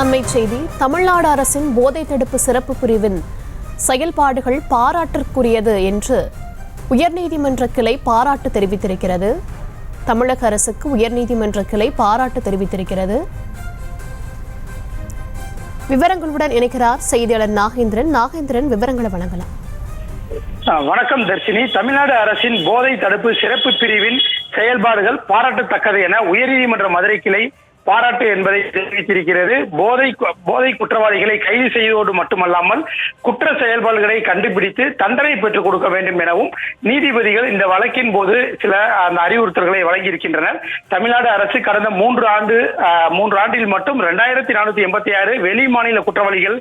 அண்மை செய்தி. தமிழ்நாடு அரசின் போதை தடுப்பு சிறப்பு பிரிவின் செயல்பாடுகள் பாராட்டிற்குரியது என்று உயர்நீதிமன்ற கிளை பாராட்டு தெரிவித்திருக்கிறது. தமிழக அரசுக்கு உயர்நீதிமன்ற கிளை பாராட்டு தெரிவித்திருக்கிறது. விவரங்களுடன் இணைக்கிறார் செய்தியாளர் நாகேந்திரன். விவரங்களை வழங்கலாம். வணக்கம் தர்ஷினி. தமிழ்நாடு அரசின் போதை தடுப்பு சிறப்பு பிரிவின் செயல்பாடுகள் பாராட்டத்தக்கது என உயர்நீதிமன்ற மதுரை கிளை பாராட்டு என்பதை தெரிவித்திருக்கிறது. போதை குற்றவாளிகளை கைது செய்வதோடு மட்டுமல்லாமல் குற்ற செயல்பாடுகளை கண்டுபிடித்து தண்டனை பெற்றுக் கொடுக்க வேண்டும் எனவும் நீதிபதிகள் இந்த வழக்கின் போது சில அந்த அறிவுறுத்தல்களை வழங்கியிருக்கின்றனர். தமிழ்நாடு அரசு கடந்த மூன்று ஆண்டில் மட்டும் 2486 வெளி மாநில குற்றவாளிகள்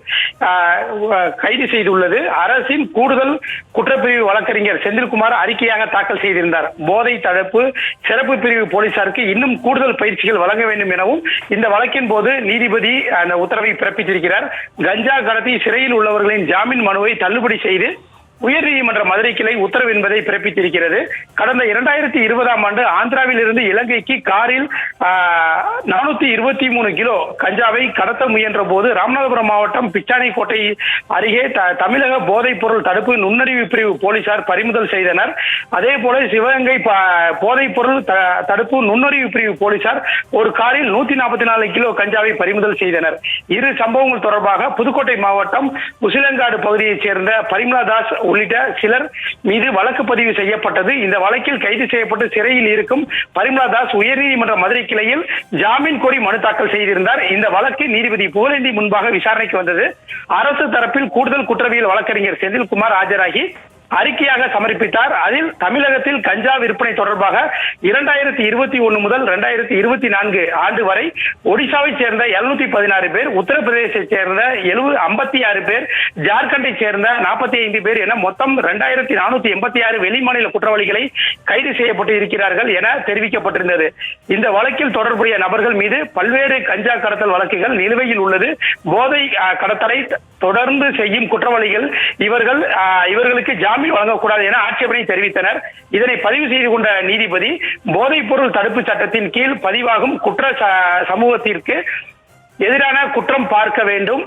கைது செய்துள்ளது. அரசின் கூடுதல் குற்றப்பிரிவு வழக்கறிஞர் செந்தில்குமார் அறிக்கையாக தாக்கல் செய்திருந்தார். போதை தடுப்பு சிறப்பு பிரிவு போலீசாருக்கு இன்னும் கூடுதல் பயிற்சிகள் வழங்க வேண்டும் எனவும் இந்த வழக்கின் போது நீதிபதி அந்த உத்தரவை பிறப்பித்திருக்கிறார். கஞ்சா கடத்தி சிறையில் உள்ளவர்களின் ஜாமீன் மனுவை தள்ளுபடி செய்து உயர்நீதிமன்ற மதுரை கிளை உத்தரவு என்பதை பிறப்பித்திருக்கிறது. கடந்த 2020ஆம் ஆண்டு ஆந்திராவில் இருந்து இலங்கைக்கு காரில் 423 கிலோ கஞ்சாவை கடத்த முயன்ற போது ராமநாதபுரம் மாவட்டம் பிச்சானைக்கோட்டை அருகே தமிழக போதைப் பொருள் தடுப்பு நுண்ணறிவு பிரிவு போலீசார் பறிமுதல் செய்தனர். அதே போல சிவகங்கை போதைப் பொருள் தடுப்பு நுண்ணறிவு பிரிவு போலீசார் ஒரு காரில் 144 கிலோ கஞ்சாவை பறிமுதல் செய்தனர். இரு சம்பவங்கள் தொடர்பாக புதுக்கோட்டை மாவட்டம் உசிலங்காடு பகுதியைச் சேர்ந்த பரிமலா தாஸ் உள்ளிட்ட சிலர் மீது வழக்கு பதிவு செய்யப்பட்டது. இந்த வழக்கில் கைது செய்யப்பட்டு சிறையில் இருக்கும் பரிமலா தாஸ் உயர்நீதிமன்ற மதுரை கிளையில் ஜாமீன் கோரி மனு தாக்கல் செய்திருந்தார். இந்த வழக்கு நீதிபதி புகழேந்தி முன்பாக விசாரணைக்கு வந்தது. அரசு தரப்பில் கூடுதல் குற்றவியல் வழக்கறிஞர் செந்தில்குமார் ஆஜராகி அறிக்கையாக சமர்ப்பித்தார். அதில் தமிழகத்தில் கஞ்சா விற்பனை தொடர்பாக 2021 முதல் 2024 ஆண்டு வரை ஒடிசாவை சேர்ந்த 716 பேர், உத்தரப்பிரதேசத்தை சேர்ந்த 56 பேர், ஜார்க்கண்டை சேர்ந்த 45 பேர் என மொத்தம் 2486 வெளிமாநில குற்றவாளிகளை கைது செய்யப்பட்டு இருக்கிறார்கள் என தெரிவிக்கப்பட்டிருந்தது. இந்த வழக்கில் தொடர்புடைய நபர்கள் மீது பல்வேறு கஞ்சா கடத்தல் வழக்குகள் நிலுவையில் உள்ளது. போதை கடத்தலை தொடர்ந்து செய்யும் குற்றவாளிகள் இவர்களுக்கு ஜாமீன் வழங்கக்கூடாது என ஆட்சேபனை தெரிவித்தனர். இதனை பதிவு செய்து கொண்ட நீதிபதி போதைப் பொருள் தடுப்பு சட்டத்தின் கீழ் பதிவாகும் குற்ற சமூகத்திற்கு எதிரான குற்றம் பார்க்க வேண்டும்.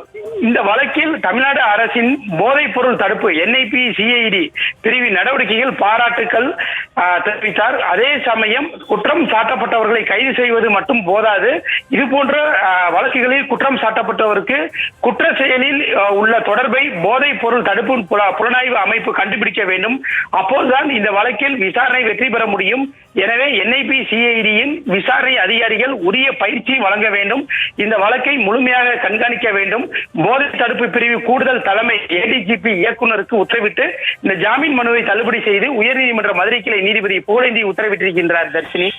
இந்த வழக்கில் தமிழ்நாடு அரசின் போதைப் பொருள் தடுப்பு NIPCID பிரிவின் நடவடிக்கைகள் பாராட்டுக்கள் தெரிவித்தார். அதே சமயம் குற்றம் சாட்டப்பட்டவர்களை கைது செய்வது மட்டும் போதாது, இது போன்ற வழக்குகளில் குற்றம் சாட்டப்பட்டவருக்கு குற்ற செயலில் உள்ள தொடர்பை போதைப் பொருள் தடுப்பு புலனாய்வு அமைப்பு கண்டுபிடிக்க வேண்டும். அப்போதுதான் இந்த வழக்கில் விசாரணை வெற்றி பெற முடியும். எனவே NIPCID-யின் விசாரணை அதிகாரிகள் உரிய பயிற்சி வழங்க வேண்டும். இந்த வழக்கை முழுமையாக கண்காணிக்க வேண்டும். போதை தடுப்பு பிரிவு கூடுதல் தலைமை ADGP இயக்குநருக்கு உத்தரவிட்டு இந்த ஜாமீன் மனுவை தள்ளுபடி செய்து உயர்நீதிமன்ற மதுரை கிளை நீதிபதி புகழேந்தி உத்தரவிட்டிருக்கின்றார். தர்ஷினி,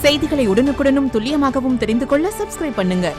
செய்திகளை உடனுக்குடனும் துல்லியமாகவும் தெரிந்து கொள்ள சப்ஸ்கிரைப் பண்ணுங்க.